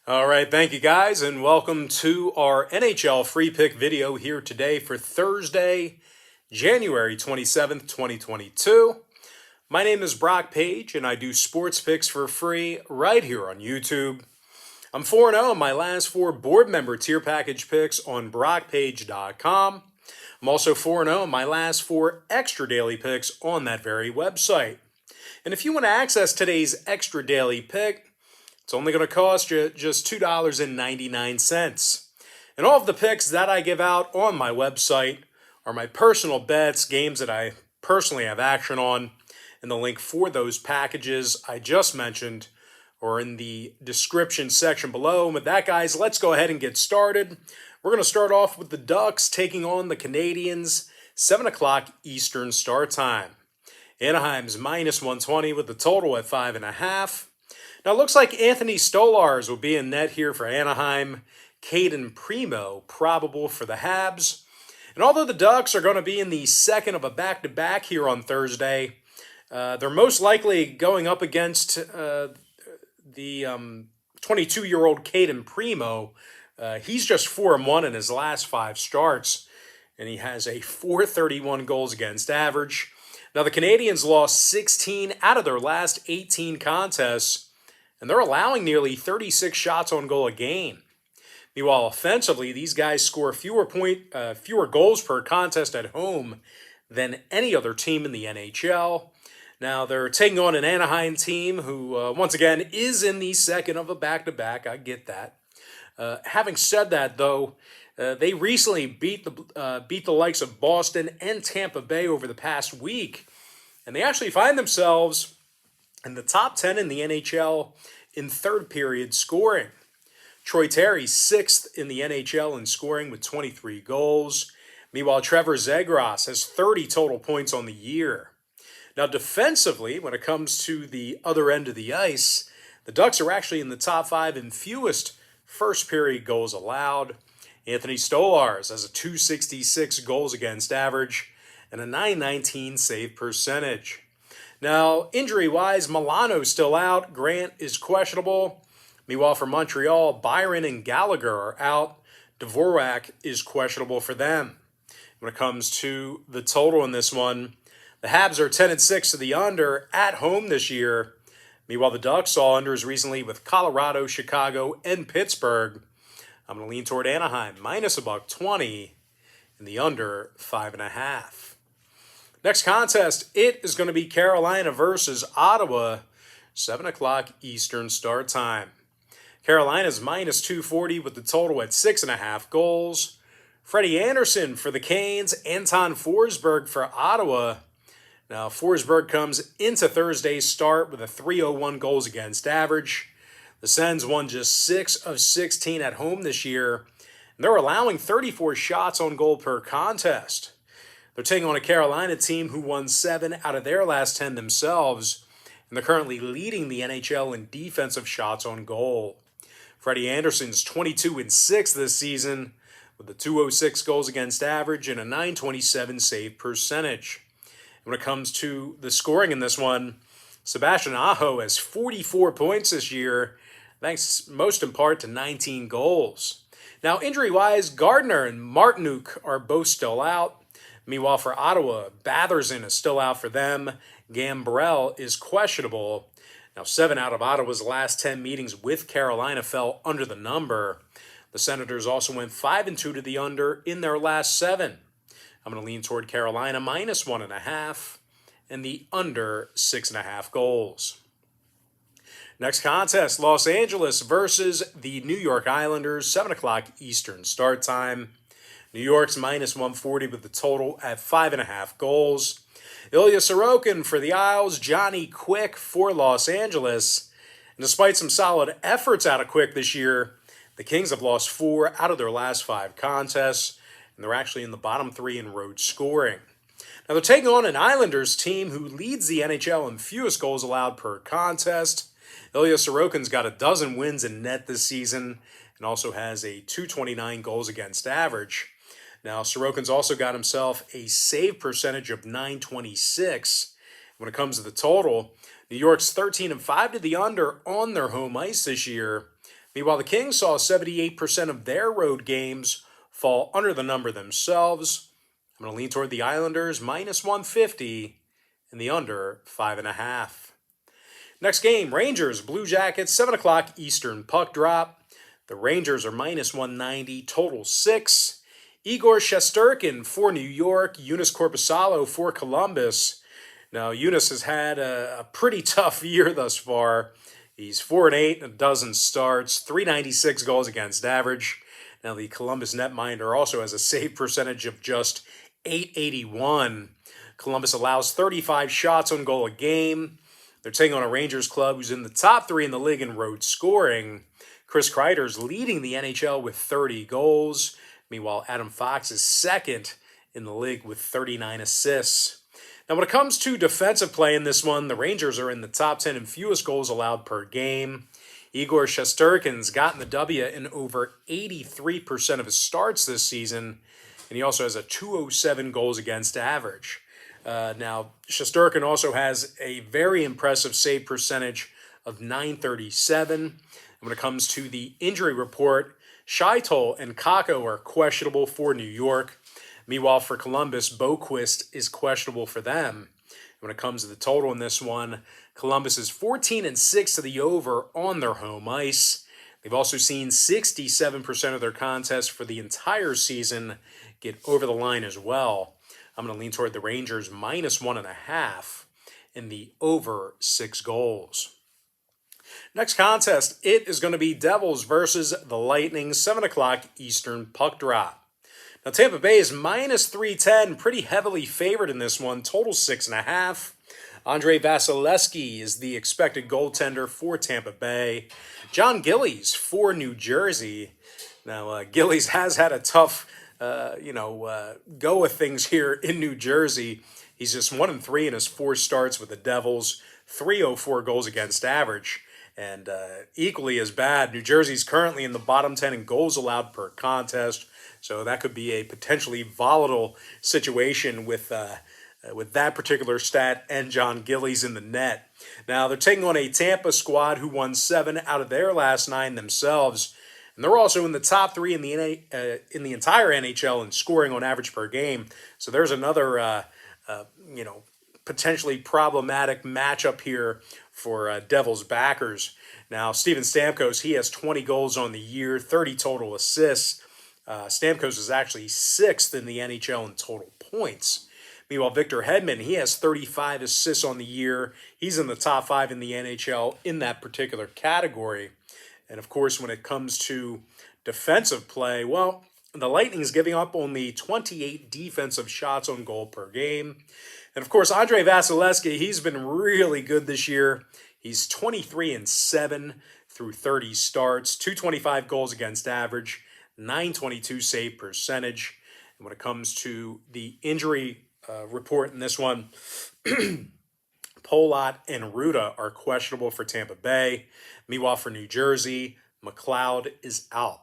All right, thank you guys, and welcome to our NHL free pick video here today for Thursday, January 27th, 2022. My name is Brock Page, and I do sports picks for free right here on YouTube. I'm 4-0 in my last 4 board member tier package picks on brockpage.com. I'm also 4-0 in my last 4 extra daily picks on that very website. And if you want to access today's extra daily pick, it's only going to cost you just $2.99. And all of the picks that I give out on my website are my personal bets, games that I personally have action on, and the link for those packages I just mentioned are in the description section below. And with that, guys, let's go ahead and get started. We're going to start off with the Ducks taking on the Canadiens, 7 o'clock Eastern start time. Anaheim's minus 120 with the total at 5.5. Now, it looks like Anthony Stolarz will be in net here for Anaheim. Caden Primo probable for the Habs. And although the Ducks are going to be in the second of a back-to-back here on Thursday, they're most likely going up against the 22-year-old Caden Primo. He's just 4-1 in his last 5 starts, and he has a .431 goals against average. Now, the Canadiens lost 16 out of their last 18 contests, and they're allowing nearly 36 shots on goal a game. Meanwhile, offensively, these guys score fewer goals per contest at home than any other team in the NHL. Now, they're taking on an Anaheim team who, once again, is in the second of a back-to-back. I get that. Having said that, though, they recently beat the likes of Boston and Tampa Bay over the past week, and they actually find themselves in the top 10 in the NHL in third period scoring. Troy Terry's 6th in the NHL in scoring with 23 goals. Meanwhile, Trevor Zegras has 30 total points on the year. Now, defensively, when it comes to the other end of the ice, the Ducks are actually in the top 5 in fewest first period goals allowed. Anthony Stolarz has a .266 goals against average and a .919 save percentage. Now, injury-wise, Milano's still out. Grant is questionable. Meanwhile, for Montreal, Byron and Gallagher are out. Dvorak is questionable for them. When it comes to the total in this one, the Habs are 10-6 to the under at home this year. Meanwhile, the Ducks saw unders recently with Colorado, Chicago, and Pittsburgh. I'm going to lean toward Anaheim, minus $1.20, and the under 5.5. Next contest, it is going to be Carolina versus Ottawa, 7 o'clock Eastern start time. Carolina's minus 240 with the total at 6.5 goals. Freddie Anderson for the Canes, Anton Forsberg for Ottawa. Now, Forsberg comes into Thursday's start with a .301 goals against average. The Sens won just 6 of 16 at home this year, and they're allowing 34 shots on goal per contest. They're taking on a Carolina team who won 7 out of their last 10 themselves, and they're currently leading the NHL in defensive shots on goal. Freddie Anderson's 22-6 this season with a .206 goals against average and a .927 save percentage. When it comes to the scoring in this one, Sebastian Aho has 44 points this year, thanks most in part to 19 goals. Now, injury-wise, Gardner and Martinook are both still out. Meanwhile, for Ottawa, Batherson is still out for them. Gambrell is questionable. Now, 7 out of Ottawa's last 10 meetings with Carolina fell under the number. The Senators also went 5-2 to the under in their last 7. I'm going to lean toward Carolina minus 1.5 and the under 6.5 goals. Next contest, Los Angeles versus the New York Islanders, 7 o'clock Eastern start time. New York's minus 140 with the total at 5.5 goals. Ilya Sorokin for the Isles, Johnny Quick for Los Angeles. And despite some solid efforts out of Quick this year, the Kings have lost 4 out of their last 5 contests, and they're actually in the bottom 3 in road scoring. Now, they're taking on an Islanders team who leads the NHL in fewest goals allowed per contest. Ilya Sorokin's got a dozen wins in net this season and also has a .229 goals against average. Now, Sorokin's also got himself a save percentage of .926. When it comes to the total, New York's 13-5 to the under on their home ice this year. Meanwhile, the Kings saw 78% of their road games fall under the number themselves. I'm going to lean toward the Islanders, minus 150, and the under 5.5. Next game, Rangers, Blue Jackets, 7 o'clock Eastern puck drop. The Rangers are minus 190, total 6. Igor Shesterkin for New York, Eunice Korpisalo for Columbus. Now, Eunice has had a pretty tough year thus far. He's 4-8 in a dozen starts, 396 goals against average. Now, the Columbus netminder also has a save percentage of just .881. Columbus allows 35 shots on goal a game. They're taking on a Rangers club who's in the top 3 in the league in road scoring. Chris Kreider's leading the NHL with 30 goals. Meanwhile, Adam Fox is second in the league with 39 assists. Now, when it comes to defensive play in this one, the Rangers are in the top 10 in fewest goals allowed per game. Igor Shesterkin's gotten the W in over 83% of his starts this season, and he also has a .207 goals against average. Now, Shesterkin also has a very impressive save percentage of .937. And when it comes to the injury report, Scheitl and Kakko are questionable for New York. Meanwhile, for Columbus, Boquist is questionable for them. When it comes to the total in this one, Columbus is 14-6 to the over on their home ice. They've also seen 67% of their contests for the entire season get over the line as well. I'm going to lean toward the Rangers minus 1.5 in the over 6 goals. Next contest, it is going to be Devils versus the Lightning, 7 o'clock Eastern puck drop. Now, Tampa Bay is minus 310, pretty heavily favored in this one, total 6.5. Andrei Vasilevsky is the expected goaltender for Tampa Bay. John Gillies for New Jersey. Now, Gillies has had a tough go with things here in New Jersey. He's just 1-3 in his 4 starts with the Devils, 304 goals against average. And equally as bad, New Jersey's currently in the bottom 10 in goals allowed per contest. So that could be a potentially volatile situation with that particular stat and John Gillies in the net. Now, they're taking on a Tampa squad who won 7 out of their last 9 themselves. And they're also in the top 3 in the entire NHL in scoring on average per game. So there's another, potentially problematic matchup here for Devils backers. Now, Steven Stamkos, he has 20 goals on the year, 30 total assists. Stamkos is actually 6th in the NHL in total points. Meanwhile, Victor Hedman, he has 35 assists on the year. He's in the top 5 in the NHL in that particular category. And of course, when it comes to defensive play, well, the Lightning is giving up only 28 defensive shots on goal per game. And of course, Andrei Vasilevsky, he's been really good this year. He's 23-7 through 30 starts, 225 goals against average, 922 save percentage. And when it comes to the injury report in this one, Polot and Ruda are questionable for Tampa Bay. Meanwhile, for New Jersey, McLeod is out.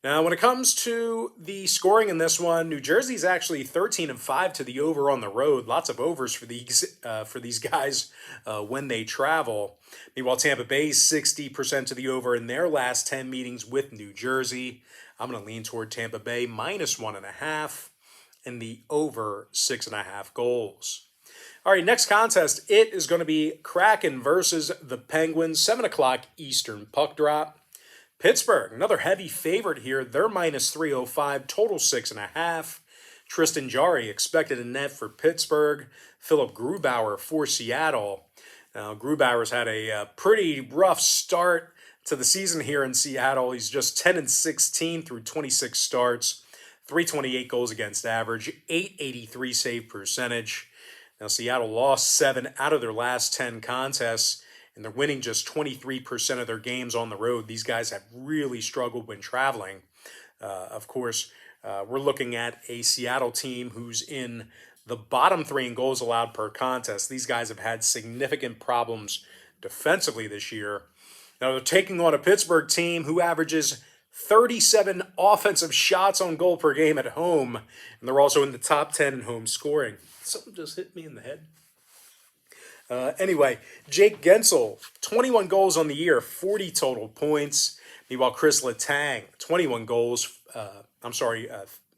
Now, when it comes to the scoring in this one, New Jersey's actually 13-5 to the over on the road. Lots of overs for these guys when they travel. Meanwhile, Tampa Bay's 60% to the over in their last 10 meetings with New Jersey. I'm going to lean toward Tampa Bay minus 1.5 and the over 6.5 goals. All right, next contest, it is going to be Kraken versus the Penguins, 7 o'clock Eastern puck drop. Pittsburgh, another heavy favorite here. They're minus 305, total 6.5. Tristan Jarry expected in net for Pittsburgh. Philip Grubauer for Seattle. Now, Grubauer's had a pretty rough start to the season here in Seattle. He's just 10-16 through 26 starts, 328 goals against average, 883 save percentage. Now, Seattle lost 7 out of their last 10 contests, and they're winning just 23% of their games on the road. These guys have really struggled when traveling. Of course, we're looking at a Seattle team who's in the bottom 3 in goals allowed per contest. These guys have had significant problems defensively this year. Now, they're taking on a Pittsburgh team who averages 37 offensive shots on goal per game at home, and they're also in the top 10 in home scoring. Something just hit me in the head. Anyway, Jake Gensel, 21 goals on the year, 40 total points. Meanwhile, Chris Letang, 21 goals.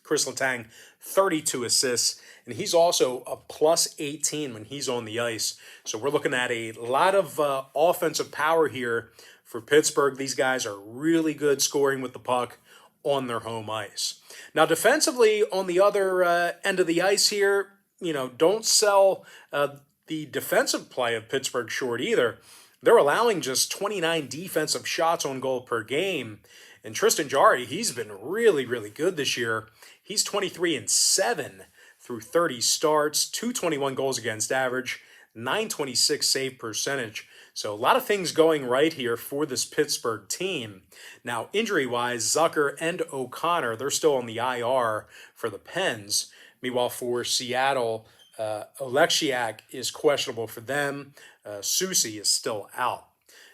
Chris Letang, 32 assists. And he's also a plus 18 when he's on the ice. So we're looking at a lot of offensive power here for Pittsburgh. These guys are really good scoring with the puck on their home ice. Now, defensively, on the other end of the ice here, don't sell the defensive play of Pittsburgh short either. They're allowing just 29 defensive shots on goal per game. And Tristan Jarry, he's been really, really good this year. He's 23-7 through 30 starts, 221 goals against average, 926 save percentage. So a lot of things going right here for this Pittsburgh team. Now, injury-wise, Zucker and O'Connor, they're still on the IR for the Pens. Meanwhile, for Seattle, Oleksiak is questionable for them. Susie is still out.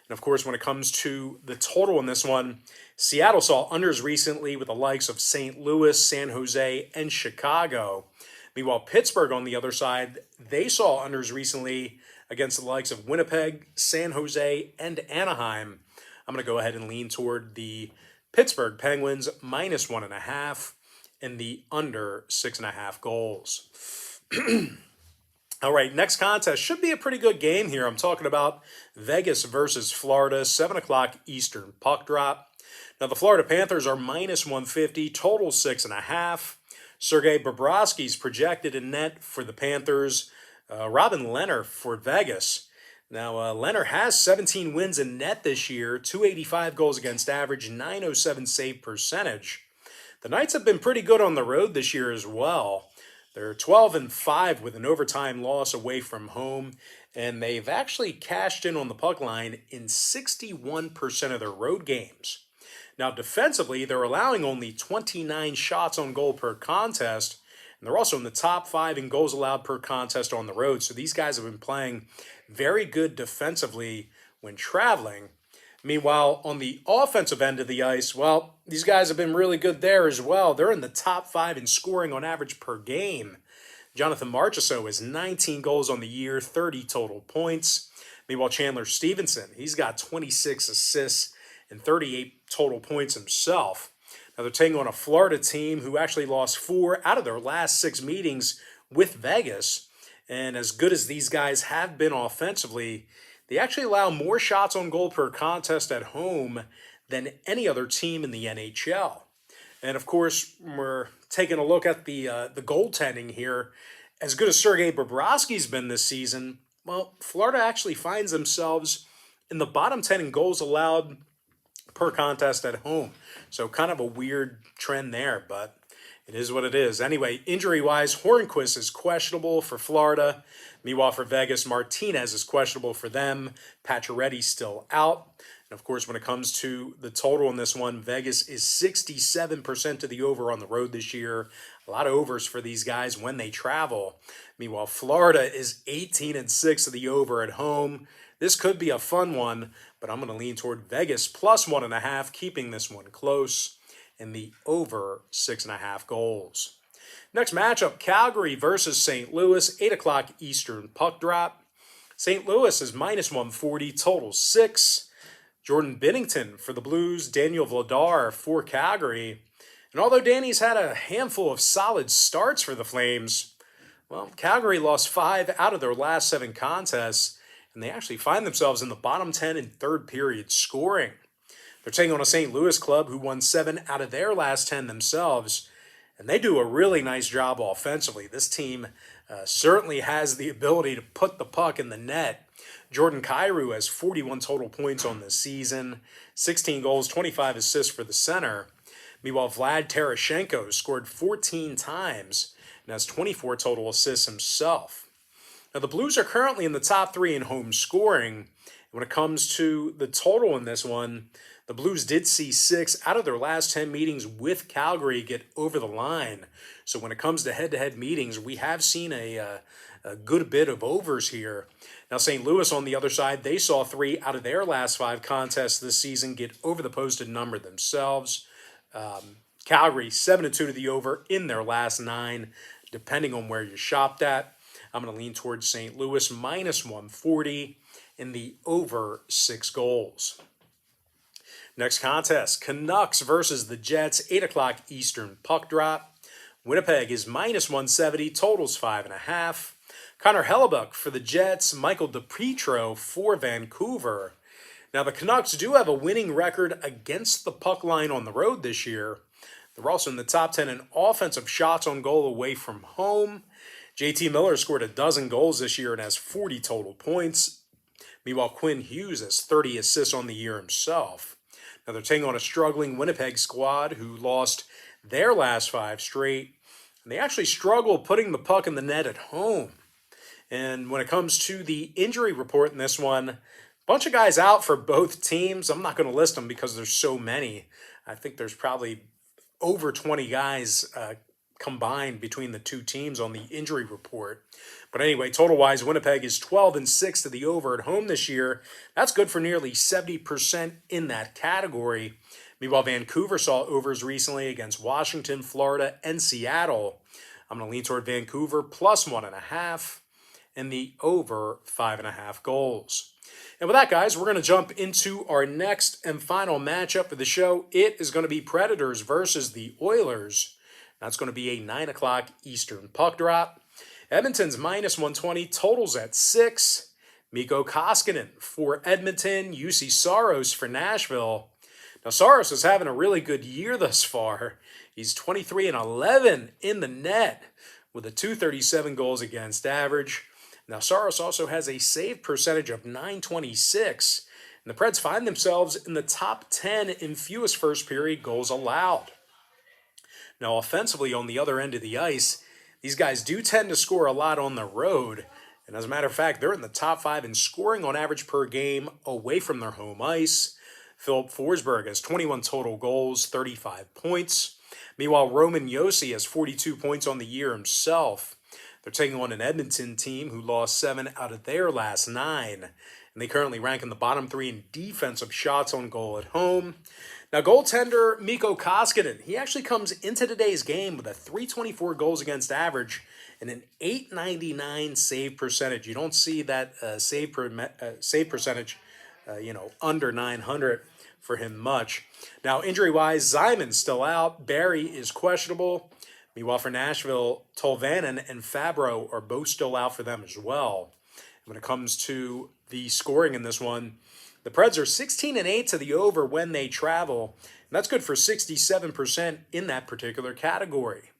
And of course, when it comes to the total in this one, Seattle saw unders recently with the likes of St. Louis, San Jose, and Chicago. Meanwhile, Pittsburgh on the other side, they saw unders recently against the likes of Winnipeg, San Jose, and Anaheim. I'm going to go ahead and lean toward the Pittsburgh Penguins -1.5 and the under 6.5 goals. All right, next contest should be a pretty good game here. I'm talking about Vegas versus Florida, 7 o'clock Eastern puck drop. Now, the Florida Panthers are -150, total 6.5. Sergei Bobrovsky's projected in net for the Panthers. Robin Lehner for Vegas. Now, Lehner has 17 wins in net this year, 285 goals against average, 907 save percentage. The Knights have been pretty good on the road this year as well. They're 12-5 with an overtime loss away from home, and they've actually cashed in on the puck line in 61% of their road games. Now, defensively, they're allowing only 29 shots on goal per contest, and they're also in the top 5 in goals allowed per contest on the road. So these guys have been playing very good defensively when traveling. Meanwhile, on the offensive end of the ice, well, these guys have been really good there as well. They're in the top 5 in scoring on average per game. Jonathan Marchessault has 19 goals on the year, 30 total points. Meanwhile, Chandler Stevenson, he's got 26 assists and 38 total points himself. Now, they're taking on a Florida team who actually lost 4 out of their last 6 meetings with Vegas. And as good as these guys have been offensively, they actually allow more shots on goal per contest at home than any other team in the NHL. And of course, we're taking a look at the goaltending here. As good as Sergei Bobrovsky's been this season, well, Florida actually finds themselves in the bottom 10 in goals allowed per contest at home. So kind of a weird trend there, but it is what it is. Anyway, injury-wise, Hornquist is questionable for Florida. Meanwhile, for Vegas, Martinez is questionable for them. Pacioretty's still out. And of course, when it comes to the total in this one, Vegas is 67% to the over on the road this year. A lot of overs for these guys when they travel. Meanwhile, Florida is 18-6 to the over at home. This could be a fun one, but I'm going to lean toward Vegas +1.5, keeping this one close, and the over 6.5 goals. Next matchup, Calgary versus St. Louis, 8 o'clock Eastern puck drop. St. Louis is -140, total 6. Jordan Binnington for the Blues, Daniel Vladar for Calgary. And although Danny's had a handful of solid starts for the Flames, well, Calgary lost 5 out of their last 7 contests, and they actually find themselves in the bottom 10 in third period scoring. They're taking on a St. Louis club who won 7 out of their last 10 themselves, and they do a really nice job offensively. This team certainly has the ability to put the puck in the net. Jordan Kyrou has 41 total points on this season, 16 goals, 25 assists for the center. Meanwhile, Vlad Tereshchenko scored 14 times and has 24 total assists himself. Now, the Blues are currently in the top 3 in home scoring. When it comes to the total in this one, the Blues did see 6 out of their last 10 meetings with Calgary get over the line. So when it comes to head-to-head meetings, we have seen a good bit of overs here. Now, St. Louis, on the other side, they saw 3 out of their last 5 contests this season get over the posted number themselves. Calgary, 7-2 to the over in their last 9, depending on where you shopped at. I'm going to lean towards St. Louis -140 in the over 6 goals. Next contest, Canucks versus the Jets, 8 o'clock Eastern puck drop. Winnipeg is minus 170, totals 5.5. Connor Hellebuck for the Jets, Michael DiPietro for Vancouver. Now, the Canucks do have a winning record against the puck line on the road this year. They're also in the top 10 in offensive shots on goal away from home. JT Miller scored a dozen goals this year and has 40 total points. Meanwhile, Quinn Hughes has 30 assists on the year himself. Now, they're taking on a struggling Winnipeg squad who lost their last 5 straight. And they actually struggle putting the puck in the net at home. And when it comes to the injury report in this one, a bunch of guys out for both teams. I'm not going to list them because there's so many. I think there's probably over 20 guys combined between the two teams on the injury report. But anyway, total-wise, Winnipeg is 12-6 to the over at home this year. That's good for nearly 70% in that category. Meanwhile, Vancouver saw overs recently against Washington, Florida, and Seattle. I'm going to lean toward Vancouver plus 1.5 and the over 5.5 goals. And with that, guys, we're going to jump into our next and final matchup for the show. It is going to be Predators versus the Oilers. That's going to be a 9 o'clock Eastern puck drop. Edmonton's minus 120, totals at 6. Miko Koskinen for Edmonton, UC Saros for Nashville. Now, Saros is having a really good year thus far. He's 23-11 in the net with a .237 goals against average. Now, Saros also has a save percentage of .926, and the Preds find themselves in the top 10 in fewest first period goals allowed. Now, offensively, on the other end of the ice, these guys do tend to score a lot on the road. And as a matter of fact, they're in the top 5 in scoring on average per game away from their home ice. Philip Forsberg has 21 total goals, 35 points. Meanwhile, Roman Josi has 42 points on the year himself. They're taking on an Edmonton team who lost 7 out of their last 9. And they currently rank in the bottom 3 in defensive shots on goal at home. Now, goaltender Miko Koskinen, he actually comes into today's game with a .324 goals against average and an .899 save percentage. You don't see that save percentage, under 900 for him much. Now, injury-wise, Zyman's still out. Barry is questionable. Meanwhile, for Nashville, Tolvanen and Fabro are both still out for them as well. And when it comes to the scoring in this one, the Preds are 16-8 to the over when they travel, and that's good for 67% in that particular category.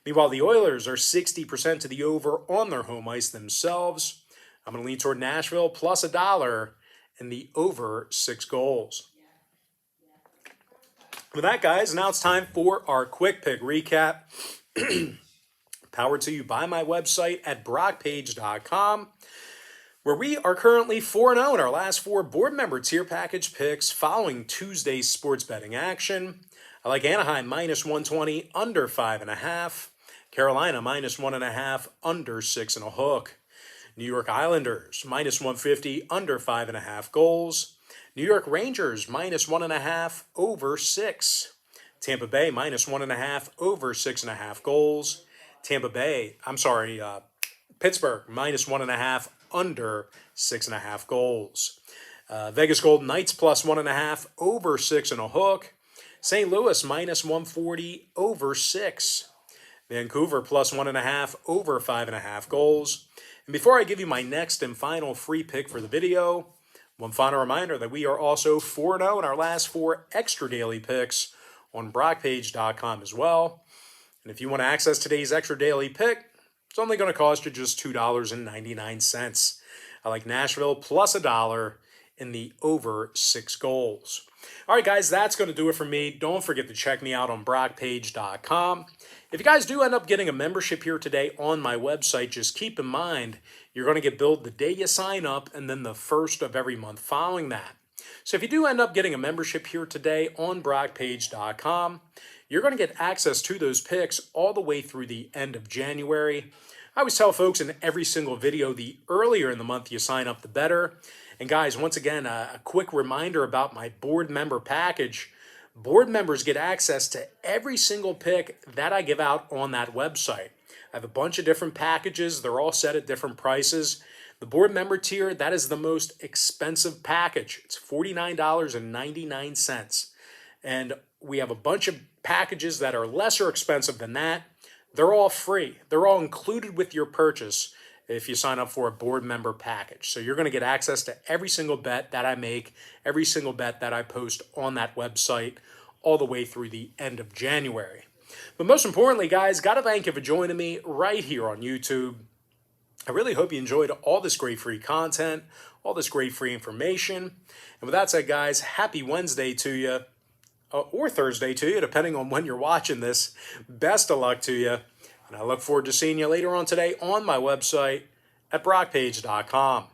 Meanwhile, the Oilers are 60% to the over on their home ice themselves. I'm going to lean toward Nashville plus $1 and the over 6 goals. With that, guys, now it's time for our quick pick recap. Powered to you by my website at brockpage.com. where we are currently 4-0 in our last 4 board member tier package picks following Tuesday's sports betting action. I like Anaheim minus 120, under 5.5. Carolina minus 1.5, under 6.5 hook. New York Islanders minus 150, under 5.5 goals. New York Rangers minus 1.5, over 6. Tampa Bay minus 1.5, over 6.5 goals. Pittsburgh minus 1.5, under 6.5 goals. Vegas Golden Knights plus 1.5, over 6.5 hook. St. Louis minus 140, over 6. Vancouver plus 1.5, over 5.5 goals. And before I give you my next and final free pick for the video, one final reminder that we are also 4-0 in our last 4 extra daily picks on brockpage.com as well. And if you want to access today's extra daily pick, it's only going to cost you just $2.99. I like Nashville plus $1 in the over 6 goals. All right, guys, that's going to do it for me. Don't forget to check me out on brockpage.com. If you guys do end up getting a membership here today on my website, just keep in mind you're going to get billed the day you sign up and then the first of every month following that. So if you do end up getting a membership here today on brockpage.com, you're going to get access to those picks all the way through the end of January. I always tell folks in every single video, the earlier in the month you sign up, the better. And guys, once again, a quick reminder about my board member package. Board members get access to every single pick that I give out on that website. I have a bunch of different packages. They're all set at different prices. The board member tier, that is the most expensive package. It's $49.99. And we have a bunch of packages that are lesser expensive than that. They're all free. They're all included with your purchase if you sign up for a board member package. So you're going to get access to every single bet that I make, every single bet that I post on that website, all the way through the end of January. But most importantly, guys, got to thank you for joining me right here on YouTube. I really hope you enjoyed all this great free content, all this great free information. And with that said, guys, happy Wednesday to you, or Thursday to you, depending on when you're watching this. Best of luck to you. And I look forward to seeing you later on today on my website at brockpage.com.